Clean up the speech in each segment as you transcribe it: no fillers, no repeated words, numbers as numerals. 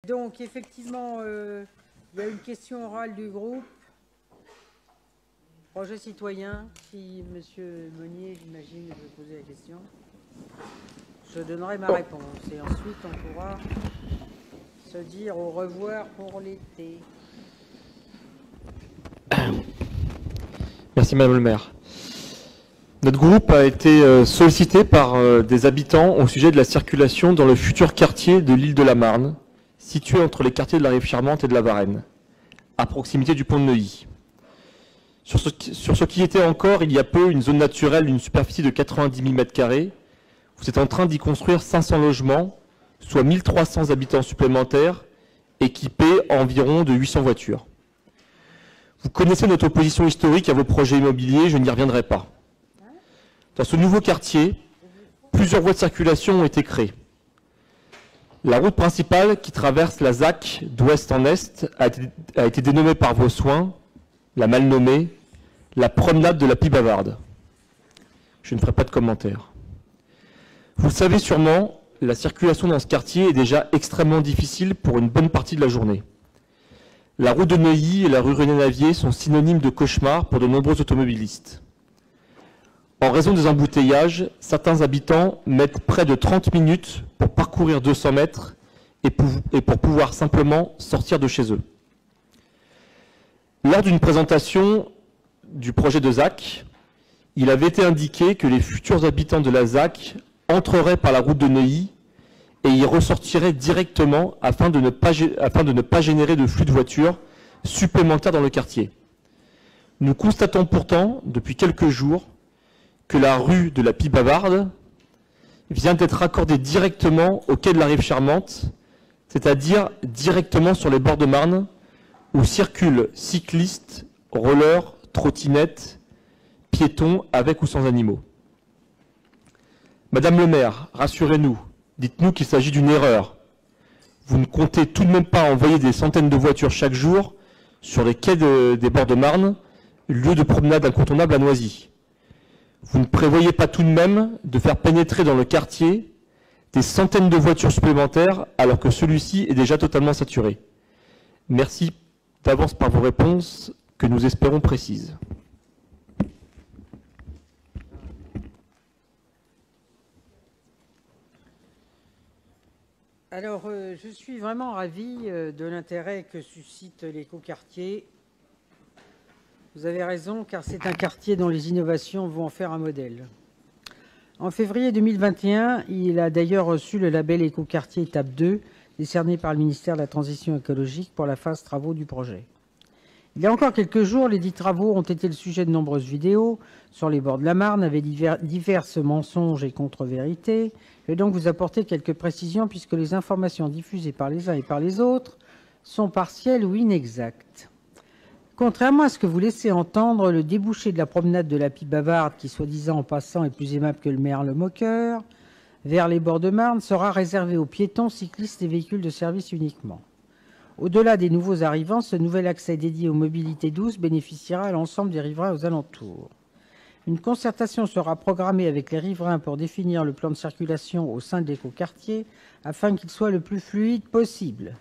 Donc, effectivement, il y a une question orale du groupe. Projet citoyen, si M. Monnier, j'imagine, veut poser la question. Je donnerai ma réponse et ensuite on pourra se dire au revoir pour l'été. Merci Madame le maire. Notre groupe a été sollicité par des habitants au sujet de la circulation dans le futur quartier de l'île de la Marne, situé entre les quartiers de la Rive-Charmante et de la Varenne, à proximité du pont de Neuilly. Sur ce qui était encore, il y a peu, une zone naturelle d'une superficie de 90 000 m², vous êtes en train d'y construire 500 logements, soit 1300 habitants supplémentaires, équipés environ de 800 voitures. Vous connaissez notre opposition historique à vos projets immobiliers, je n'y reviendrai pas. Dans ce nouveau quartier, plusieurs voies de circulation ont été créées. La route principale qui traverse la ZAC d'ouest en est a été dénommée par vos soins, la mal nommée, la promenade de la Pie Bavarde. Je ne ferai pas de commentaires. Vous le savez sûrement, la circulation dans ce quartier est déjà extrêmement difficile pour une bonne partie de la journée. La route de Neuilly et la rue René-Navier sont synonymes de cauchemar pour de nombreux automobilistes. En raison des embouteillages, certains habitants mettent près de 30 minutes pour parcourir 200 mètres et pour pouvoir simplement sortir de chez eux. Lors d'une présentation du projet de ZAC, il avait été indiqué que les futurs habitants de la ZAC entreraient par la route de Neuilly et y ressortiraient directement afin de ne pas générer de flux de voitures supplémentaires dans le quartier. Nous constatons pourtant, depuis quelques jours, que la rue de la Pie Bavarde vient d'être raccordée directement au quai de la Rive-Charmante, c'est-à-dire directement sur les bords de Marne, où circulent cyclistes, rollers, trottinettes, piétons avec ou sans animaux. Madame le maire, rassurez-nous, dites-nous qu'il s'agit d'une erreur. Vous ne comptez tout de même pas envoyer des centaines de voitures chaque jour sur les quais des bords de Marne, lieu de promenade incontournable à Noisy. Vous ne prévoyez pas tout de même de faire pénétrer dans le quartier des centaines de voitures supplémentaires alors que celui-ci est déjà totalement saturé. Merci d'avance par vos réponses que nous espérons précises. Alors, je suis vraiment ravi de l'intérêt que suscite l'écoquartier. Vous avez raison, car c'est un quartier dont les innovations vont en faire un modèle. En février 2021, il a d'ailleurs reçu le label Écoquartier étape 2, décerné par le ministère de la Transition écologique pour la phase travaux du projet. Il y a encore quelques jours, les dits travaux ont été le sujet de nombreuses vidéos sur les bords de la Marne, avec diverses mensonges et contre-vérités. Je vais donc vous apporter quelques précisions, puisque les informations diffusées par les uns et par les autres sont partielles ou inexactes. Contrairement à ce que vous laissez entendre, le débouché de la promenade de la Pie Bavarde, qui soi-disant en passant est plus aimable que le maire le moqueur, vers les bords de Marne, sera réservé aux piétons, cyclistes et véhicules de service uniquement. Au-delà des nouveaux arrivants, ce nouvel accès dédié aux mobilités douces bénéficiera à l'ensemble des riverains aux alentours. Une concertation sera programmée avec les riverains pour définir le plan de circulation au sein de l'écoquartier afin qu'il soit le plus fluide possible.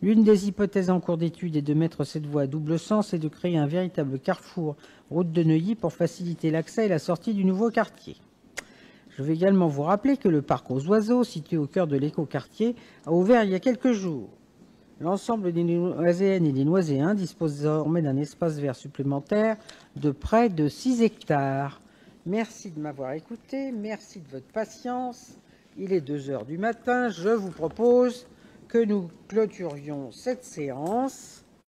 L'une des hypothèses en cours d'étude est de mettre cette voie à double sens et de créer un véritable carrefour route de Neuilly pour faciliter l'accès et la sortie du nouveau quartier. Je vais également vous rappeler que le parc aux oiseaux, situé au cœur de l'écoquartier, a ouvert il y a quelques jours. L'ensemble des Noiséennes et des Noiséens disposent désormais d'un espace vert supplémentaire de près de 6 hectares. Merci de m'avoir écouté, merci de votre patience. Il est 2 heures du matin, je vous propose que nous clôturions cette séance